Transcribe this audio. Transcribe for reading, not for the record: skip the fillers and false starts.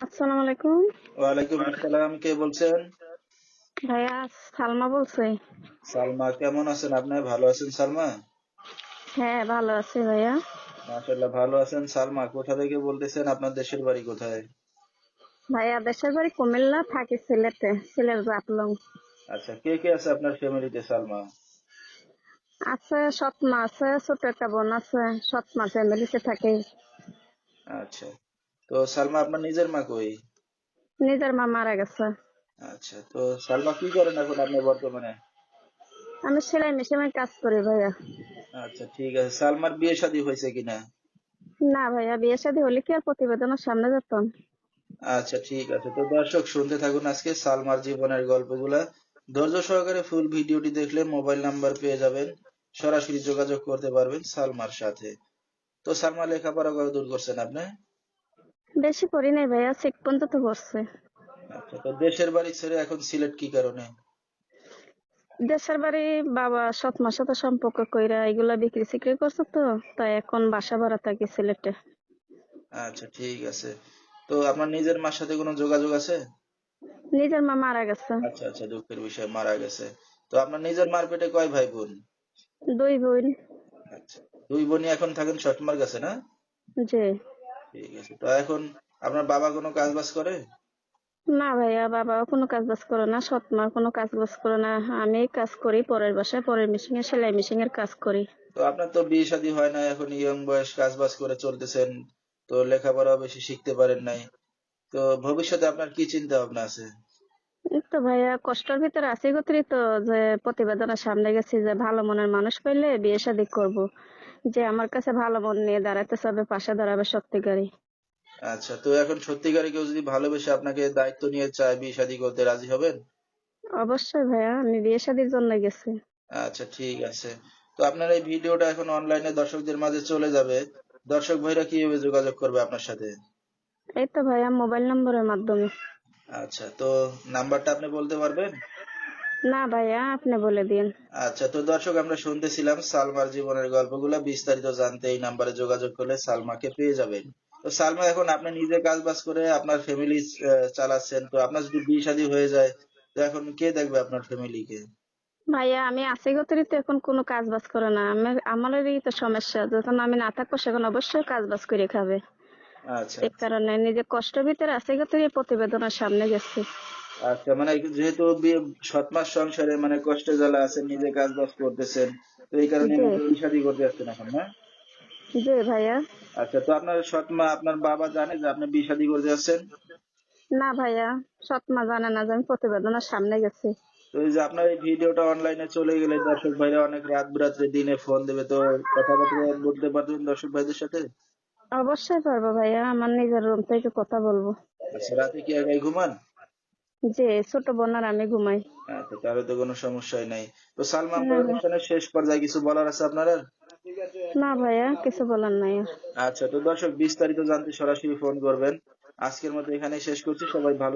আসসালামু আলাইকুম। ওয়ালাইকুম আসসালাম। কে বলছেন? ভাইয়া সালমা বলছি। সালমা, কেমন আছেন আপনি? ভালো আছেন সালমা? হ্যাঁ, ভালো আছি ভাইয়া। মাশাআল্লাহ, ভালো আছেন। সালমা, কোথা থেকে বলতেছেন? আপনার দেশের বাড়ি কোথায়? ভাইয়া দেশের বাড়ি কুমিল্লা, থাকি সিলেটে, সিলেট জাফলং। আচ্ছা, কে কে আছে আপনার ফ্যামিলিতে সালমা? আছে সৎমা আছে, ছোট একটা বোন আছে। সৎমা ফ্যামিলিতে থাকে। আচ্ছা, তো সালমা আপনার নিজের মা কই? নিজের মা মারা গেছে। আচ্ছা, তো সালমা কি করেন এখন আপনি বর্তমানে? আমি সেলাই মেশিনের কাজ করি ভাইয়া। আচ্ছা, ঠিক আছে। সালমার বিয়ে শাদী হয়েছে কিনা? না ভাইয়া, বিয়ে শাদী হলে কি আর প্রতিবেদনের সামনে যেতাম? আচ্ছা, ঠিক আছে। তো দর্শক শুনতে থাকুন আজকে সালমার জীবনের গল্পগুলা। ধৈর্য সহকারে ফুল ভিডিওটি দেখলে মোবাইল নাম্বার পেয়ে যাবেন। সরাসরি যোগাযোগ করতে পারবেন সালমার সাথে। তো সালমা, লেখাপড়া কতদূর করছেন আপনি? বেশি করি নাই ভাইয়া, চেক পর্যন্ত তো করছে। আচ্ছা, তো দেশের বাড়ি ছেড়ে এখন সিলেট কি কারণে? দেশের বাড়ি বাবা সৎমার সাথে সম্পর্ক কইরা এগুলা বিক্রি সিক্রি করছে, তো তাই এখন বাসা ভাড়া থাকি সিলেটে। আচ্ছা, ঠিক আছে। তো আপনার নিজের মার সাথে কোনো যোগাযোগ আছে? নিজের মা মারা গেছে। আচ্ছা আচ্ছা, দুঃখের বিষয়, মারা গেছে। তো আপনার নিজের মার পেটে কয় ভাই বোন? দুই বোন। আচ্ছা, দুই বোনই এখন থাকেন সৎমার কাছে না? জি। ঠিক আছে। তো এখন আপনার বাবা কোনো কাজ বাজ করে? না ভাইয়া, বাবা কোনো কাজ বাজ করে না, সৎ মা কোনো কাজ বাজ করে না। আমি কাজ করি পরের বাসায়, পরের মেশিনে সেলাই মেশিনের কাজ করি। তো আপনার তো বিয়ে শাদী হয় না, এখন ইয়ং বয়স, কাজ বাজ করে চলতেছেন। তো লেখাপড়াও বেশি শিখতে পারেন নাই। তো ভবিষ্যতে আপনার কি চিন্তা ভাবনা আছে? এই তো ভাইয়া কষ্টের ভিতরে আছি গতরি, তো যে প্রতিবেদনের সামনে গেছি যে ভালো মনের মানুষ পাইলে বিয়ে শাদী করব। যে আমার কাছে ভালো মন নিয়ে দাঁড়াতে হবে, পাশে দাঁড়াবে সত্যিকারই। আচ্ছা, তো এখন সত্যিকারে কেউ যদি ভালোবেসে আপনাকে দায়িত্ব নিয়ে চায়, বিয়ে শাদী করতে রাজি হবেন? অবশ্যই ভাইয়া, আমি বিয়ে শাদীর জন্য গেছি। আচ্ছা, ঠিক আছে। তো আপনার এই ভিডিওটা এখন অনলাইনে দর্শকদের মাঝে চলে যাবে। দর্শক ভাইরা কিভাবে যোগাযোগ করবে আপনার সাথে? এই তো ভাইয়া মোবাইল নম্বরের মাধ্যমে। আচ্ছা, তো নাম্বারটা আপনি বলতে পারবেন? না ভাইয়া, আপনি বলে দিন। আচ্ছা, তো দর্শক আমরা শুনতেছিলাম সালমার জীবনের গল্পগুলা। বিস্তারিত জানতে এই নাম্বারে যোগাযোগ করলে সালমাকে পেয়ে যাবেন। তো সালমা, এখন আপনি নিজে কাজ বাজ করে আপনার ফ্যামিলি চালাচ্ছেন। তো আপনার যদি বিয়ে শাদী হয়ে যায়, তো এখন কে দেখবে আপনার ফ্যামিলিকে? ভাইয়া আমি আছি গতরি, তো এখন কোনো কাজ বাজ করে না। আমারই তো সমস্যা, যখন আমি না থাকবো সেখন অবশ্যই কাজ বাজ করে খাবে। আচ্ছা এই কারণে নিজে কষ্টের ভিতরে আছে গতরি, প্রতিবেদনের সামনে গেছি। আচ্ছা, মানে যেহেতু বিয়ে, 7 মাস সংসারে মানে কষ্টে জ্বালা আছেন, নিজে কাজ বাজ করতেছেন, তো এই কারণে জি। মানে বিয়ে শাদী করতে যাচ্ছেন এখন, না? জি ভাইয়া। আচ্ছা, তো আপনার সৎমা, আপনার বাবা জানে যে আপনি বিয়ে শাদী করতে যাচ্ছেন? না ভাইয়া, সৎমা জানে না যে আমি প্রতিবেদনের সামনে গেছি। তো এই যে আপনার এই ভিডিওটা অনলাইনে চলে গেলে দর্শক ভাইরা অনেক রাত বিরাত্রে দিনে ফোন দেবে, তো কথাবার্তা বলতে পারবেন দর্শক ভাইদের সাথে? অবশ্যই পারবো ভাইয়া, আমার নিজের রুম থেকে কথা বলবো। আচ্ছা, রাতে কি একাই ঘুমান? যে ছোট বোন আর আমি ঘুমাই। আচ্ছা, তাহলে তো কোনো সমস্যাই নাই। তো সালমা, না আমরা অনুষ্ঠানের শেষ পর্যায়ে কিছু বলার আছে আপনার আর? না ভাইয়া, কিছু বলার নাই আর। আচ্ছা, তো দর্শক বিস্তারিত জানতে সরাসরি ফোন করবেন। আজকের মতো এখানেই শেষ করছি। সবাই ভালো